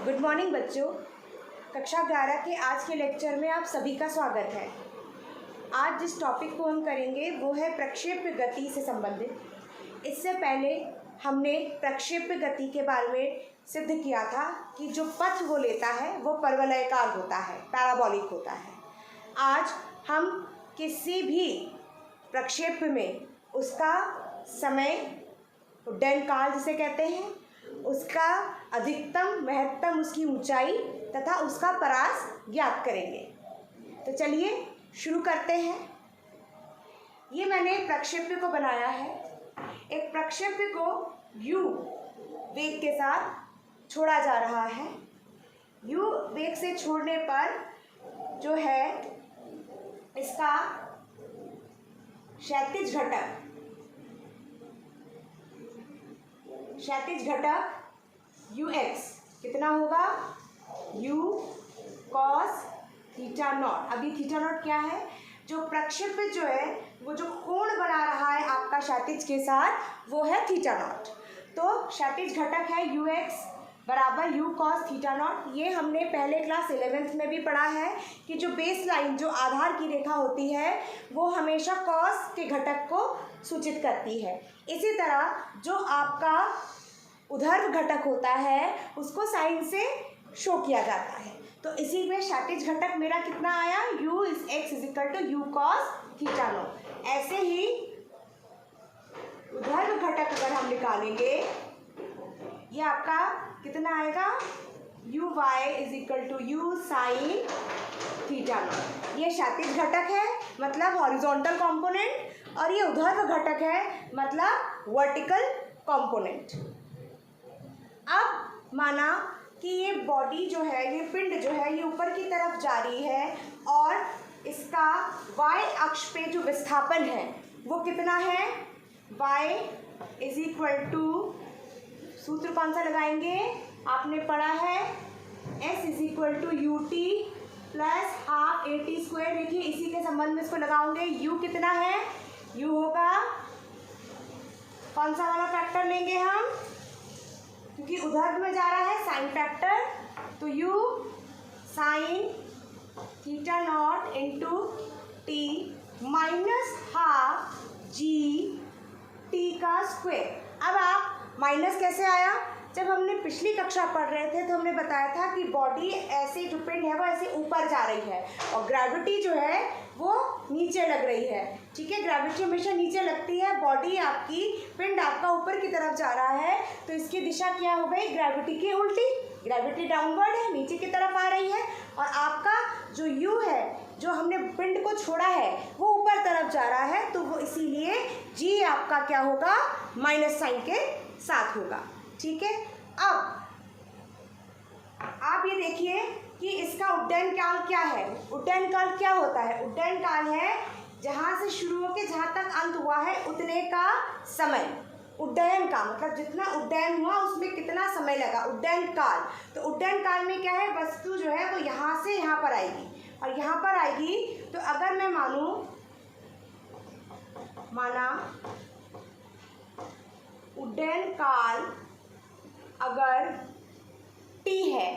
Good morning बच्चों। कक्षा 11 के आज के लेक्चर में आप सभी का स्वागत है। आज जिस टॉपिक को हम करेंगे वो है प्रक्षेप्य गति से संबंधित। इससे पहले हमने प्रक्षेप्य गति के बारे में सिद्ध किया था कि जो पथ वो लेता है वो परवलयाकार होता है, पैराबोलिक होता है। आज हम किसी भी प्रक्षेप्य में उसका समय, उड्डयन काल जिसे कहते हैं, उसका अधिकतम महत्तम उसकी ऊंचाई तथा उसका परास ज्ञात करेंगे। तो चलिए शुरू करते हैं। ये मैंने प्रक्षेप्य को बनाया है। एक प्रक्षेप्य को u वेग के साथ छोड़ा जा रहा है। u वेग से छोड़ने पर जो है इसका क्षैतिज घटक ux कितना होगा? u cos theta not. अभी थीटा नॉट क्या है? जो प्रक्षेप्य जो है वो जो कोण बना रहा है आपका क्षैतिज के साथ वो है थीटा नॉट। तो क्षैतिज घटक है ux बराबर u cos थीटा नॉट। ये हमने पहले क्लास 11th में भी पढ़ा है कि जो बेस लाइन, जो आधार की रेखा होती है वो हमेशा cos के घटक को सूचित करती है। इसी तरह जो आपका ऊर्ध्व घटक होता है उसको साइन से शो किया जाता है। तो इसी में क्षैतिज घटक मेरा कितना आया? u is x is equal to u cos theta naught. ऐसे ही ऊर्ध्व घटक अगर हम निकालेंगे ये आपका कितना आएगा? uy is equal to u sine theta naught. ये क्षैतिज घटक है मतलब हॉरिजॉन्टल कंपोनेंट, और ये ऊर्ध्व घटक है मतलब वर्टिकल कंपोनेंट। अब माना कि ये बॉडी जो है, ये पिंड जो है, ये ऊपर की तरफ जा रही है और इसका y अक्ष पे जो विस्थापन है वो कितना है? y इज इक्वल टू, सूत्र कौन सा लगाएंगे? आपने पढ़ा है s is equal to u t plus half a t square. देखिए इसी के संबंध में इसको लगाओगे। u कितना है? u होगा, कौन सा वाला फैक्टर लेंगे हम? क्योंकि ऊर्ध्व में जा रहा है साइन फैक्टर, तो u sine theta not into T minus half G T का स्क्वायर। अब आप माइनस कैसे आया? जब हमने पिछली कक्षा पढ़ रहे थे तो हमने बताया था कि बॉडी ऐसे जो पिंड है वो ऐसे ऊपर जा रही है और ग्रेविटी जो है वो नीचे लग रही है। ठीक है, ग्रेविटी हमेशा नीचे लगती है। बॉडी आपकी, पिंड आपका ऊपर की तरफ जा रहा है तो इसकी दिशा क्या हो गई? ग्रेविटी की उल्टी। ग्रेविटी डाउनवर्ड है, नीचे की तरफ आ रही है, और आपका जो u है, जो हमने पिंड को छोड़ा है, वो ऊपर तरफ जा रहा है, तो वो इसीलिए g आपका क्या होगा? माइनस साइन के साथ होगा। ठीक है, अब आप ये देखिए कि इसका उड्डयन काल क्या है। उड्डयन काल क्या होता है? उड्डयन काल है जहाँ से शुरू होकर जहाँ तक अंत हुआ है उतने का समय। उड्डयन का मतलब जितना उड्डयन हुआ उसमें कितना समय लगा, उड्डयन काल। तो उड्डयन काल में क्या है? वस्तु जो है वो यहाँ से यहाँ पर आएगी और यहाँ पर आएगी। तो अगर मैं माना उड्डयन काल अगर t है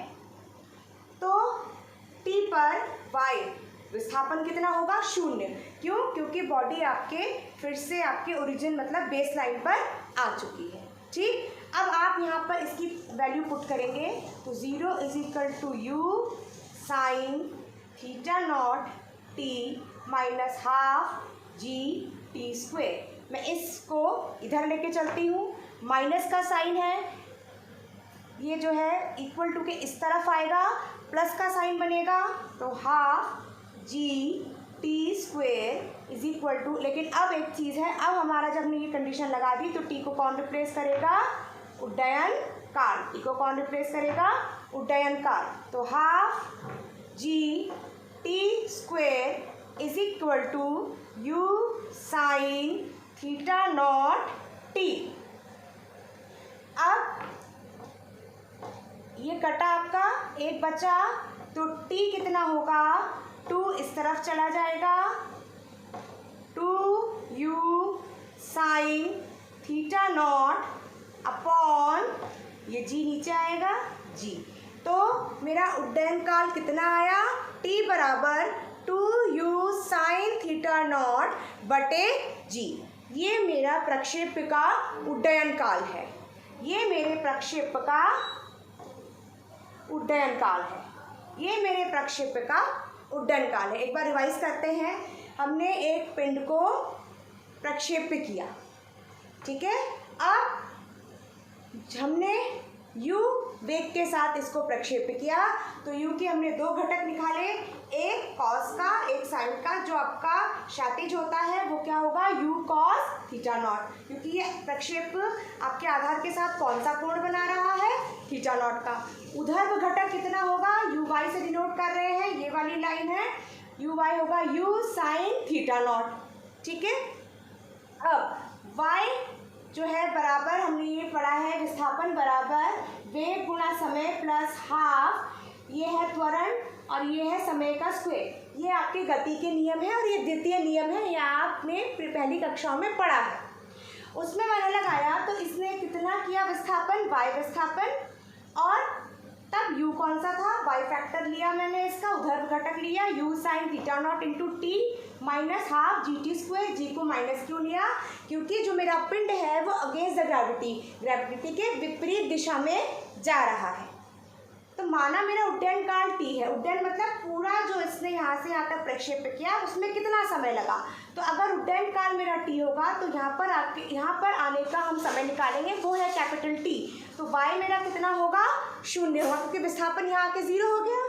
तो t पर y विस्थापन कितना होगा? 0। क्यों? क्योंकि बॉडी आपके फिर से आपके ओरिजिन मतलब बेस लाइन पर आ चुकी है। ठीक, अब आप यहाँ पर इसकी वैल्यू पुट करेंगे तो 0 is equal to u sine theta naught t minus half ji t square. मैं इसको इधर लेके चलती हूँ, माइनस का साइन है, ये जो है इक्वल टू के इस तरफ आएगा, प्लस का साइन बनेगा तो half ji t square is equal to. लेकिन अब एक चीज़ है, अब हमारा जब हमने ये कंडीशन लगा दी तो टी को कौन रिप्लेस करेगा? उड्डयन काल। टी को कौन रिप्लेस करेगा? उड्डयन काल। तो half ji t square is equal to u sine theta naught t. अब ये कटा आपका, एक बचा, तो t कितना होगा? 2 इस तरफ चला जाएगा, 2u sign theta not upon ये g नीचे आएगा g। तो मेरा उड्डयन काल कितना आया, t बराबर 2u साइन थीटा नॉट बटे g। ये मेरा प्रक्षेप्य का उड्डयन काल है, ये मेरे प्रक्षेप्य का उड्डयन काल है, ये मेरे प्रक्षेप्य का उड्डयन काल है। एक बार रिवाइज करते हैं। हमने एक पिंड को प्रक्षेप्य किया, ठीक है। अब हमने u वेग के साथ इसको प्रक्षेप्य किया, तो u के हमने दो घटक निकाले, एक कॉस का एक साइन का। जो आपका क्षैतिज होता है वो क्या होगा, u कॉस थीटा नॉट, क्योंकि ये प्रक्षेप्य आपके आधार के साथ कौन सा कोण बना रहा है, थीटा नॉट का। उधर घटक कितना होगा, u y से डिनोट कर रहे हैं, ये वाली लाइन है, u y होगा u साइन थीटा नॉट, ठीक है। अब y जो है बराबर, हमने ये पढ़ा है, विस्थापन बराबर वेग गुणा समय प्लस हाफ, ये है त्वरण और ये है समय का स्क्वायर। ये आपके गति के नियम है और ये द्वितीय नियम है, ये आपने पहली कक्षाओं में पढ़ा है। उसमें मैंने लगाया तो इसने कितना किया विस्थापन, y विस्थापन, और तब u कौन सा था, y फैक्टर लिया मैंने इसका, उधर घटक लिया u sine theta not into T minus half ji T square. G को माइनस क्यों लिया, क्योंकि जो मेरा पिंड है वो अगेंस्ट द ग्रेविटी के विपरीत दिशा में जा रहा है। तो माना मेरा उड्डयन काल t है, उड्डयन मतलब पूरा जो इसने यहाँ से यहाँ तक प्रक्षेप्य किया उसमें कितना समय लगा। तो अगर उड्डयन काल मेरा t होगा तो यहाँ पर आने का हम समय निकालेंगे, वो है कैपिटल T। तो y मेरा कितना होगा, 0 होगा, क्योंकि विस्थापन यहाँ आके 0 हो गया।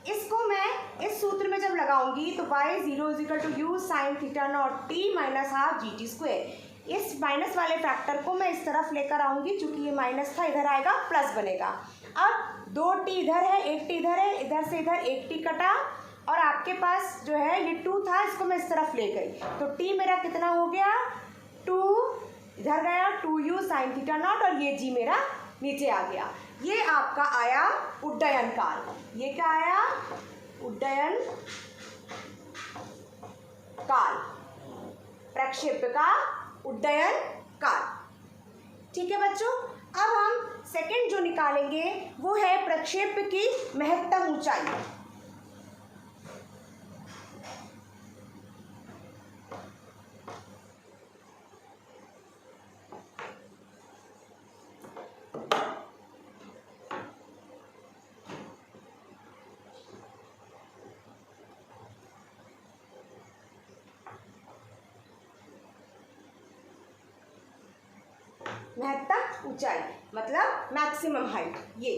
इसको मैं इस सूत्र में जब लगाऊंगी तो y 0 = u sine theta naught t minus half जी टी स्क्वायर। इस माइनस वाले फैक्टर को मैं इस तरफ लेकर आऊँगी, चूँकि ये माइनस था, इधर आएगा प्लस बनेगा। अब 2t इधर है, 1t इधर है, इधर से इधर 1t कटा, और आपके पास जो है ये 2 था, इसको मैं इस तरफ ले गई, तो t मेरा कितना हो गया, 2 इधर गया, 2u साइन थीटा नॉट, और ये g मेरा नीचे आ गया। ये आपका आया उड्डयन काल। ये क्या आया, उड्डयन काल, प्रक्षेप्य का उड्डयन काल, ठीक है बच्चों। अब हम सेकंड जो निकालेंगे वो है प्रक्षेप्य की महत्तम ऊंचाई। महत्तम ऊंचाई मतलब मैक्सिमम हाइट। ये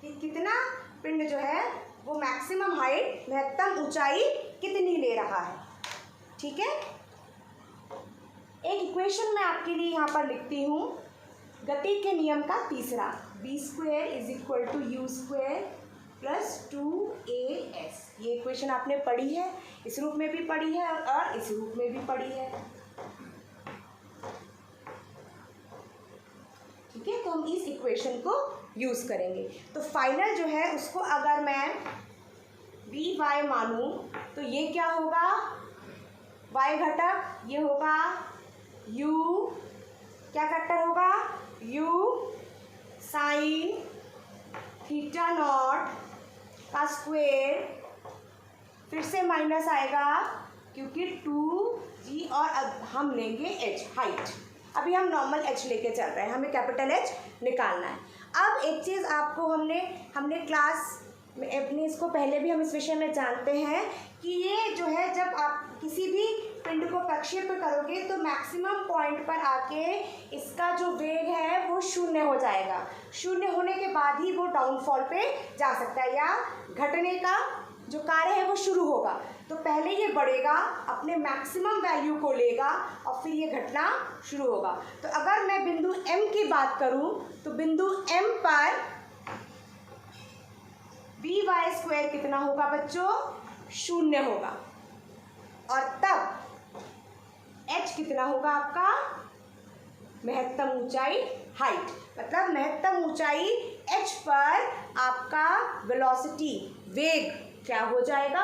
कि कितना पिंड जो है वो मैक्सिमम हाइट, महत्तम ऊंचाई कितनी ले रहा है, ठीक है। एक इक्वेशन मैं आपके लिए यहाँ पर लिखती हूँ, गति के नियम का तीसरा, v² = u² प्लस 2as। ये इक्वेशन आपने पढ़ी है, इस रूप में भी पढ़ी है और इस रूप में भी पढ़ी है, ठीक है। तो हम इस इक्वेशन को यूज़ करेंगे। तो फाइनल जो है उसको अगर मैं vy मानूँ तो ये क्या होगा, y घटक ये होगा u, क्या फैक्टर होगा, u साइन थीटा नॉट का स्क्वायर, फिर से माइनस आएगा क्योंकि 2g, और अब हम लेंगे h हाइट। अभी हम नॉर्मल h लेके चल रहे हैं, हमें कैपिटल H निकालना है। अब एक चीज़ आपको हमने क्लास में अपने इसको पहले भी हम इस विषय में जानते हैं कि ये जो है जब आप किसी भी पिंड को प्रक्षेप्य करोगे तो मैक्सिमम पॉइंट पर आके इसका जो वेग है वो 0 हो जाएगा। 0 होने के बाद ही वो डाउनफॉल पे जा सकता है, या घटने का जो कार्य है वो शुरू होगा। तो पहले ये बढ़ेगा, अपने मैक्सिमम वैल्यू को लेगा और फिर ये घटना शुरू होगा। तो अगर मैं बिंदु M की बात करूं तो बिंदु M पर vy² कितना होगा बच्चों, 0 होगा, और तब h कितना होगा आपका, महत्तम ऊंचाई हाइट, मतलब महत्तम ऊंचाई h पर आपका वेलोसिटी वेग क्या हो जाएगा,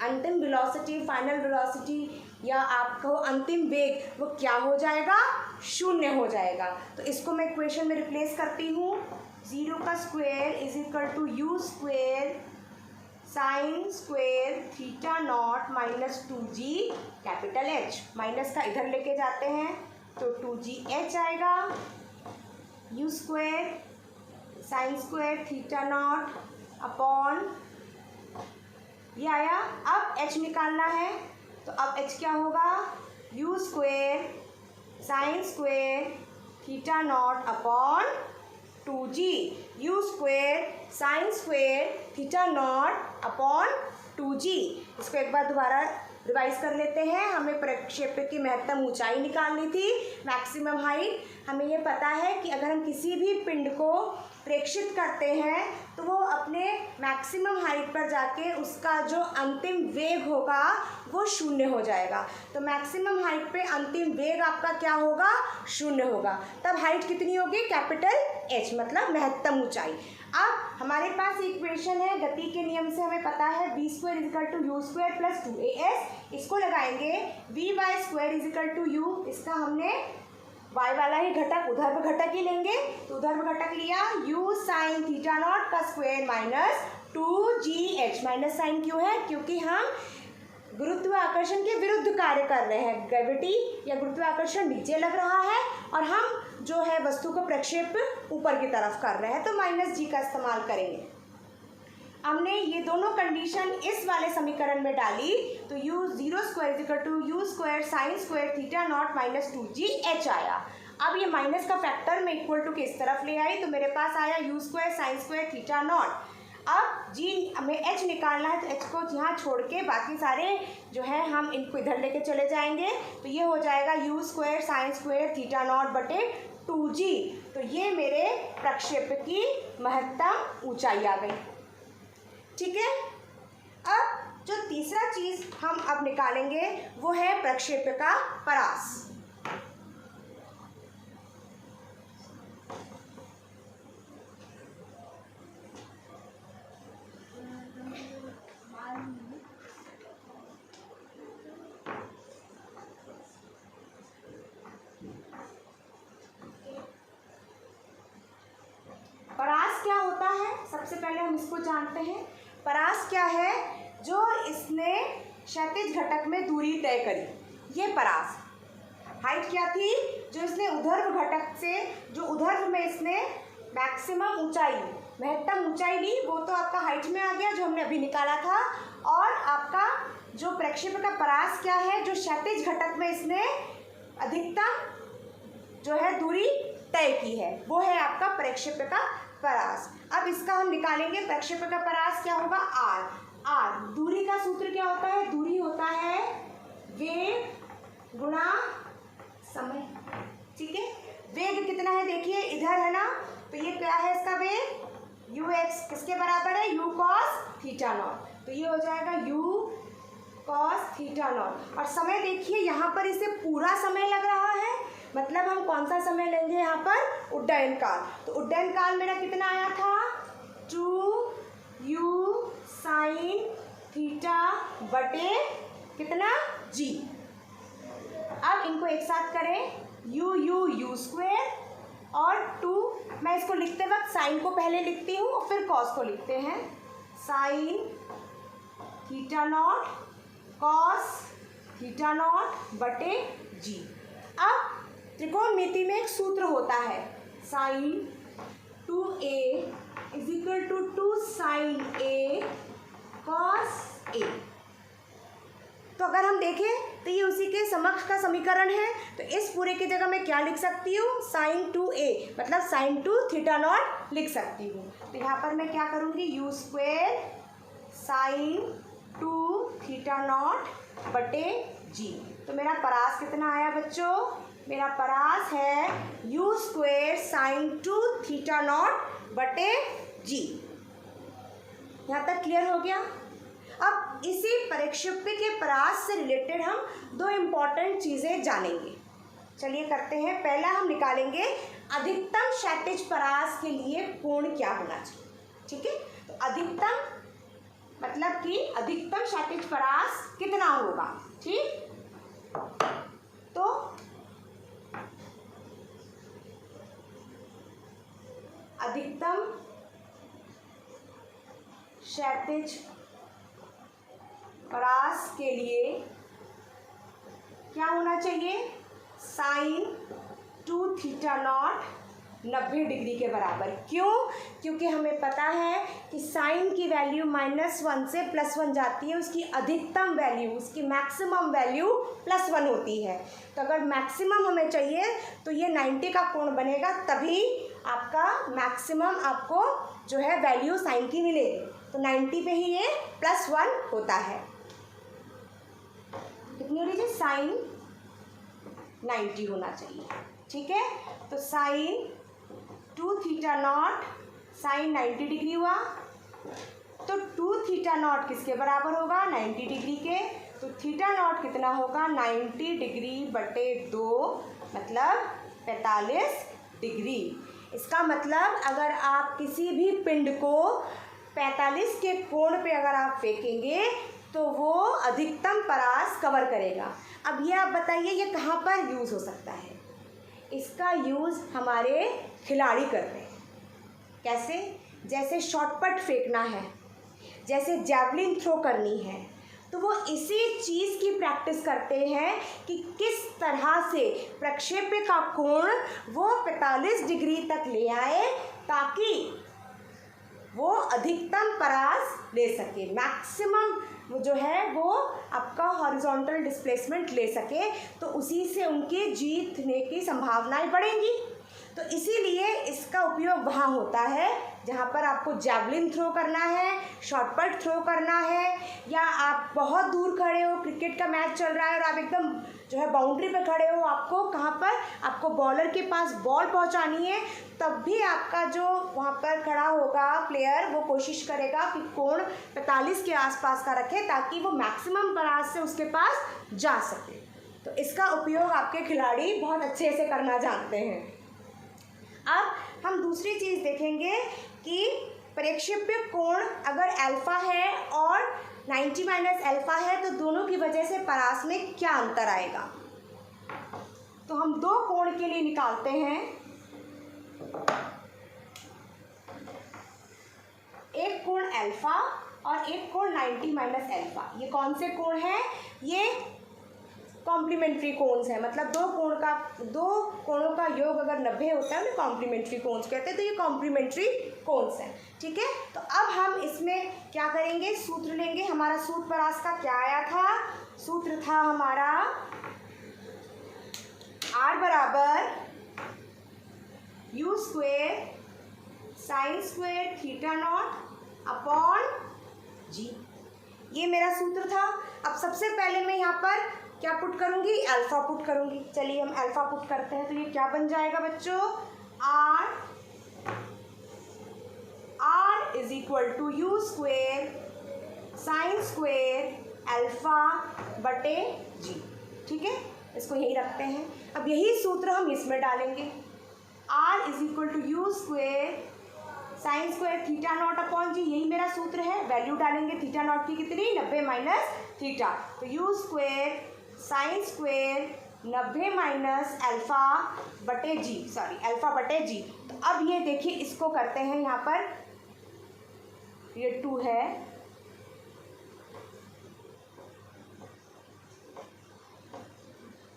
अंतिम वेलोसिटी, फाइनल वेलोसिटी या आपको अंतिम वेग वो क्या हो जाएगा, शून्य हो जाएगा। तो इसको मैं इक्वेशन में रिप्लेस करती हूँ, 0 का square is equal to u square sine square theta naught minus 2g capital H, minus का इधर लेके जाते हैं तो 2gh आएगा, u square sine square theta not upon ये आया। अब h निकालना है तो अब h क्या होगा, you square sine square theta not upon 2g, you square sine square theta not upon 2g। इसको एक बार दोबारा रिवाइज कर लेते हैं। हमें प्रक्षेपक की महत्तम ऊंचाई निकालनी थी, मैक्सिमम हाइट। हमें ये पता है कि अगर हम किसी भी पिंड को प्रेक्षित करते हैं तो वो अपने मैक्सिमम हाइट पर जाके उसका जो अंतिम वेग होगा वो शून्य हो जाएगा। तो मैक्सिमम हाइट पे अंतिम वेग आपका क्या होगा, शून्य होगा। तब हाइट कितनी होगी, कैपिटल H, मतलब महत्तम ऊंचाई। अब हमारे पास इक्वेशन है गति के नियम से, हमें पता है v square is equal to u square plus 2as। इसको लगाएंगे v y square is equal to u, इसका हमने y वाला ही घटक उधर पर घटक ही लेंगे तो उधर पर घटक लिया, u साइन थीटा नॉट का square minus 2gh। Minus sine क्यों है, क्योंकि हम गुरुत्वाकर्षण के विरुद्ध कार्य कर रहे हैं। ग्रेविटी या गुरुत्वाकर्षण नीचे लग रहा है और हम जो है वस्तु को प्रक्षेप ऊपर की तरफ कर रहे हैं, तो माइनस जी का इस्तेमाल करेंगे। हमने ये दोनों कंडीशन इस वाले समीकरण में डाली तो u 0 square equal to u square sine square theta naught minus 2gh आया। अब ये माइनस का फैक्टर मैं इक्वल टू के इस तरफ ले आई तो मेरे पास आया you square sine square theta not. अब जी हमें h निकालना है तो h को यहाँ छोड़ के बाकी सारे जो है हम इनको इधर लेके चले जाएंगे तो ये हो जाएगा you square sine square theta naught बटे 2g। तो ये मेरे प्रक्षेपक की महत्तम ऊंचाई आ गई। ठीक है, अब जो तीसरा चीज हम अब निकालेंगे वो है प्रक्षेपक का परास। परास क्या होता है, सबसे पहले हम इसको जानते हैं। परास क्या है, जो इसने क्षैतिज घटक में दूरी तय करी, ये परास। हाइट क्या थी, जो इसने ऊर्ध्व घटक से जो ऊर्ध्व में इसने मैक्सिमम ऊंचाई महत्तम ऊंचाई ली वो तो आपका हाइट में आ गया जो हमने अभी निकाला था। और आपका जो प्रक्षेपक का परास क्या है, जो क्षैतिज घटक में इसने अधिकतम जो है दूरी तय की है वो है आपका प्रक्षेपक का परास। अब इसका हम निकालेंगे। प्रक्षेपक का परास क्या होगा, r। दूरी का सूत्र क्या होता है, दूरी होता है वेग गुणा समय। ठीक है, वेग कितना है देखिए इधर है ना, तो ये क्या है इसका वेग ux किसके बराबर है, u cos थीटा नॉट। तो ये हो जाएगा u cos थीटा नॉट। और समय देखिए यहाँ पर इसे पूरा समय लग रहा है, मतलब हम कौन सा समय लेंगे यहाँ पर, उड्डयन काल। तो उड्डयन काल मेरा कितना आया था, 2u साइन थीटा बटे कितना g। अब इनको एक साथ करें, u स्क्वायर और 2, मैं इसको लिखते वक्त साइन को पहले लिखती हूँ और फिर कॉस को लिखते हैं, sine theta naught cos theta naught बटे g। अब त्रिकोणमिति में एक सूत्र होता है, sine 2a is equal to 2 sine a cos a। तो अगर हम देखें तो ये उसी के समक्ष का समीकरण है। तो इस पूरे की जगह मैं क्या लिख सकती हूँ, साइन 2a मतलब साइन 2 थीटा नॉट लिख सकती हूँ। तो यहाँ पर मैं क्या करूँगी, you square sign 2 theta naught बटे g। तो मेरा परास कितना आया बच्चों, मेरा परास है you square sign 2 theta naught बटे g। यहाँ तक क्लियर हो गया। अब इसी प्रक्षेपक के परास से रिलेटेड हम दो इम्पॉर्टेंट चीज़ें जानेंगे। चलिए करते हैं। पहला हम निकालेंगे अधिकतम क्षैतिज परास के लिए कोण क्या होना चाहिए। ठीक है, तो अधिकतम मतलब कि अधिकतम क्षैतिज परास कितना होगा। ठीक, तो अधिकतम क्षैतिज परास के लिए क्या होना चाहिए, साइन 2 थीटा नॉट 90 डिग्री के बराबर। क्यों? क्योंकि हमें पता है कि साइन की वैल्यू -1 से +1 जाती है, उसकी अधिकतम वैल्यू, उसकी मैक्सिमम वैल्यू +1 होती है। तो अगर मैक्सिमम हमें चाहिए तो ये 90 का कोण बनेगा, तभी आपका मैक्सिमम आपको जो है वैल्यू साइन की मिलेगी। तो 90 पे ही ये +1 होता है। कितनी हो रही है? साइन 90 होना चाहिए। ठीक है, तो sine 2 theta naught sine 90 degree हुआ, तो 2 थीटा नॉट किसके बराबर होगा? 90 डिग्री के। तो थीटा नॉट कितना होगा? 90 डिग्री बटे 2 मतलब 45 डिग्री। इसका मतलब अगर आप किसी भी पिंड को 45 के कोण पे अगर आप फेंकेंगे तो वो अधिकतम परास कवर करेगा। अब ये आप बताइए ये कहाँ पर यूज़ हो सकता है? इसका यूज़ हमारे खिलाड़ी करते हैं। कैसे? जैसे शॉटपट फेंकना है, जैसे जैवलिन थ्रो करनी है, तो वो इसी चीज़ की प्रैक्टिस करते हैं कि किस तरह से प्रक्षेप्य का कोण वो 45 डिग्री तक ले आए ताकि वो अधिकतम परास ले सके, मैक्सिमम जो है वो आपका हॉरिजॉन्टल डिस्प्लेसमेंट ले सके, तो उसी से उनके जीतने की संभावनाएं बढ़ेंगी। तो इसीलिए इसका उपयोग वहाँ होता है जहाँ पर आपको जैवलिन थ्रो करना है, शॉटपट थ्रो करना है, या आप बहुत दूर खड़े हो, क्रिकेट का मैच चल रहा है और आप एकदम जो है बाउंड्री पे खड़े हो, आपको कहाँ पर, आपको बॉलर के पास बॉल पहुँचानी है, तब भी आपका जो वहाँ पर खड़ा होगा प्लेयर वो कोशिश करेगा कि कोण 45 के आसपास का रखे ताकि वो मैक्सिमम परास से उसके पास जा सके। तो इसका उपयोग आपके खिलाड़ी बहुत अच्छे से करना जानते हैं। अब हम दूसरी चीज़ देखेंगे कि प्रक्षेप्य कोण अगर अल्फ़ा है और 90 माइनस अल्फ़ा है तो दोनों की वजह से परास में क्या अंतर आएगा। तो हम दो कोण के लिए निकालते हैं। एक कोण अल्फ़ा और एक कोण 90 माइनस अल्फ़ा। ये कौन से कोण हैं? ये कॉम्प्लीमेंट्री कोन्स है, मतलब दो कोणों का योग अगर 90 होता है उन्हें कॉम्प्लीमेंट्री कोन्स कहते हैं। तो ये कॉम्प्लीमेंट्री कोन्स हैं। ठीक है, तो अब हम इसमें क्या करेंगे, सूत्र लेंगे। हमारा सूत्र परास का क्या आया था? सूत्र था हमारा R बराबर U square sine square theta naught upon G। ये मेरा सूत्र था। अब सबसे पहले मैं यहाँ पर क्या पुट करूँगी? अल्फ़ा पुट करूँगी। चलिए हम अल्फ़ा पुट करते हैं। तो ये क्या बन जाएगा बच्चों? R is equal to you square sine square alpha बटे जी। ठीक है, इसको यही रखते हैं। अब यही सूत्र हम इसमें डालेंगे। R is equal to you square sine square theta not upon G. यही मेरा सूत्र है। वैल्यू डालेंगे थीटा नॉट की कितनी? 90 माइनस थीटा। तो you square sine square 90 minus alpha बटे जी, सॉरी अल्फ़ा बटे जी। तो अब ये देखिए इसको करते हैं यहाँ पर, ये 2 है,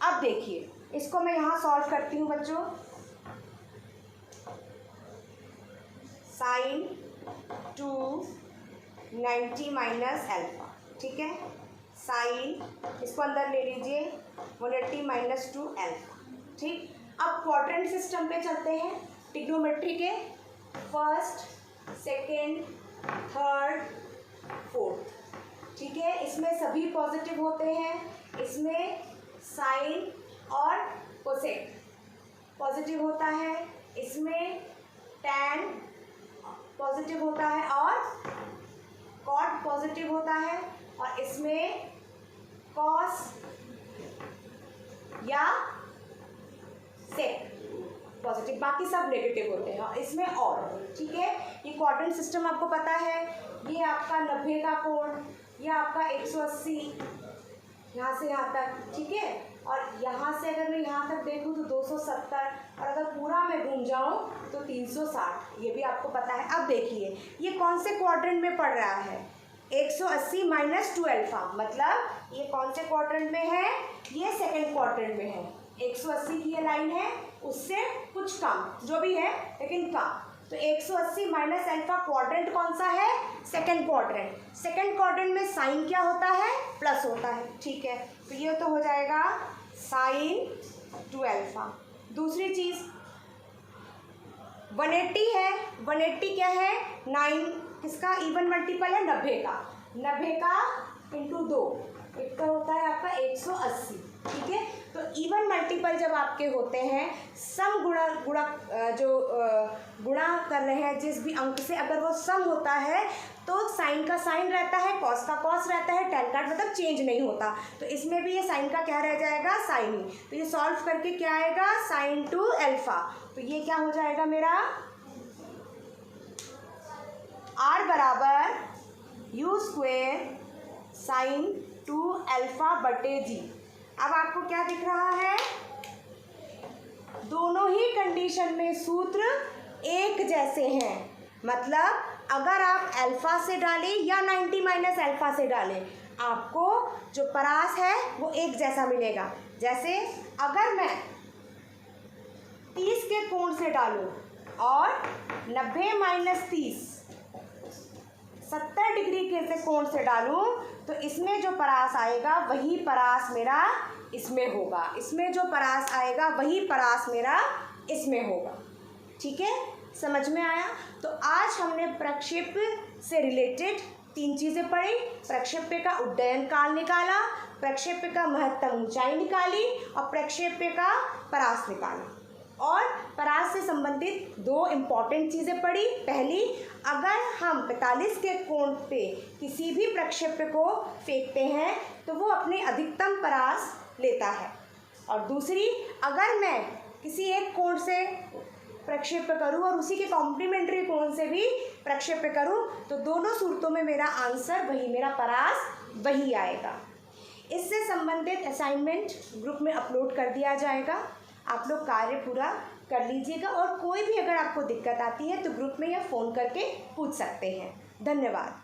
अब देखिए इसको मैं यहाँ सॉल्व करती हूँ बच्चों। साइन 2 90 माइनस अल्फ़ा, ठीक है, साइन इसको अंदर ले लीजिए 180 माइनस 2 अल्फ़ा। ठीक, अब क्वाड्रेंट सिस्टम पे चलते हैं, ट्रिग्नोमेट्री के फर्स्ट सेकेंड थर्ड फोर्थ। ठीक है, इसमें सभी पॉजिटिव होते हैं। इसमें साइन और कोसेक पॉजिटिव होता है, इसमें टैन पॉजिटिव होता है और कॉट पॉजिटिव होता है, और इसमें कॉस या सेक पॉजिटिव, बाकी सब नेगेटिव होते हैं। और इसमें और, ठीक है, ये क्वाड्रेंट सिस्टम आपको पता है। ये आपका 90 का कोण, ये आपका 180, यहाँ से यहाँ तक, ठीक है। और यहाँ से अगर मैं यहाँ तक देखूँ तो 270, और अगर पूरा मैं घूम जाऊँ तो 360, ये भी आपको पता है। अब देखिए ये कौन से क्वाड्रेंट में पड़ रहा है, 180 माइनस 2 अल्फा, मतलब ये कौन से क्वाड्रेंट में है, ये सेकंड क्वाड्रेंट में है। 180 की ये लाइन है, उससे कुछ कम जो भी है लेकिन कम, तो 180 माइनस अल्फा क्वाड्रेंट कौन सा है, सेकंड क्वाड्रेंट। सेकंड क्वाड्रेंट में साइन क्या होता है, प्लस होता है, ठीक है। तो ये तो हो जाएगा साइन 2 अल्फा। दूसरी चीज़ 180 है, 180 क्या है, 9 किसका इवन मल्टीपल है, 90 का, 90 का इंटू 2, एक का होता है आपका 180, ठीक है। तो इवन मल्टीपल जब आपके होते हैं, सम गुणा कर रहे हैं जिस भी अंक से, अगर वो सम होता है तो साइन का साइन रहता है, कॉस का कॉस रहता है, टेन का मतलब चेंज नहीं होता। तो इसमें भी ये साइन का क्या रह जाएगा, साइन ही। तो ये सॉल्व करके क्या आएगा, साइन 2 अल्फा। तो ये क्या हो जाएगा मेरा, आर बराबर यू स्क्वेयर साइन 2 अल्फा बटे जी। अब आपको क्या दिख रहा है, दोनों ही कंडीशन में सूत्र एक जैसे हैं, मतलब अगर आप अल्फा से डालें या 90 माइनस अल्फा से डालें, आपको जो परास है वो एक जैसा मिलेगा। जैसे अगर मैं 30 के कोण से डालूं और 90 माइनस 30 70 डिग्री के से कोण से डालूं, तो इसमें जो परास आएगा वही परास मेरा इसमें होगा, इसमें जो परास आएगा वही परास मेरा इसमें होगा, ठीक है, समझ में आया। तो आज हमने प्रक्षेप्य से रिलेटेड 3 चीज़ें पढ़ी। प्रक्षेप्य का उड्डयन काल निकाला, प्रक्षेप्य का महत्तम ऊंचाई निकाली और प्रक्षेप्य का परास निकाला। और परास से संबंधित 2 इम्पॉर्टेंट चीज़ें पढ़ी। पहली, अगर हम 45 के कोण पे किसी भी प्रक्षेप्य को फेंकते हैं तो वो अपने अधिकतम परास लेता है। और दूसरी, अगर मैं किसी एक कोण से प्रक्षेप्य करूं और उसी के कॉम्प्लीमेंट्री कोण से भी प्रक्षेप्य करूं, तो दोनों सूरतों में मेरा आंसर वही, मेरा परास वही आएगा। इससे संबंधित असाइनमेंट ग्रुप में अपलोड कर दिया जाएगा, आप लोग कार्य पूरा कर लीजिएगा। और कोई भी अगर आपको दिक्कत आती है तो ग्रुप में या फ़ोन करके पूछ सकते हैं। धन्यवाद।